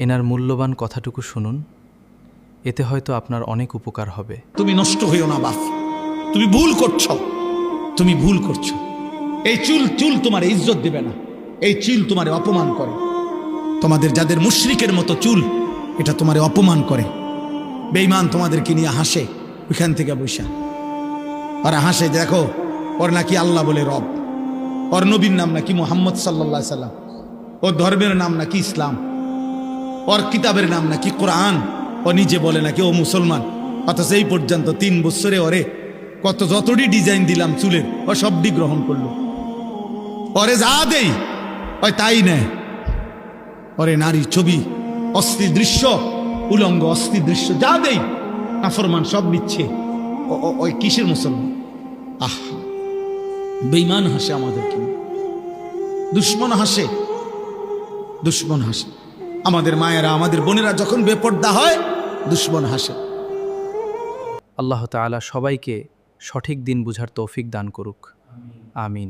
এনার মূল্যবান কথাটুকু শুনুন, এতে হয়তো আপনার অনেক উপকার হবে। তুমি নষ্ট হইও না বাপ, তুমি ভুল করছো, তুমি ভুল করছো। এই চুল তোমার ইজ্জত দেবে না, এই চুল তোমার অপমান করে। তোমাদের যাদের মুশরিকের মতো চুল, এটা তোমার অপমান করে। বেঈমান তোমাদেরকে নিয়ে হাসে ওইখান থেকে বৈশা, ওরা হাসে, দেখো ওর নাকি আল্লাহ বলে রব, ওর নবীর নাম নাকি মুহাম্মদ সাল্লাল্লাহু আলাইহি সাল্লাম, ওর ধর্মের নাম নাকি ইসলাম, ওর কিতাবের নাম নাকি কোরআন, ও নিজে বলে নাকি ও মুসলমান। অথচ এই পর্যন্ত 3 বছরে ওরে যতটি ডিজাইন দিলাম চুলের, ও সবটি গ্রহণ করলো। ওরে যা দেই ওই তাই নেয়। ওরে নারী ছবি, অস্থির দৃশ্য, উলঙ্গ অস্থির দৃশ্য যা দেই নাফরমান সব নিচ্ছে। ওই কিসের মুসলমান? আহ, বেঈমান হাসে আমাদেরকে, দুশ্মন হাসে, দুশ্মন হাসে। আমাদের মায়েরা, আমাদের বোনেরা যখন বেপর্দা হয়, দুশ্মন হাসে। আল্লাহ তাআলা সবাইকে সঠিক দিন বুঝার তৌফিক দান করুক। আমিন।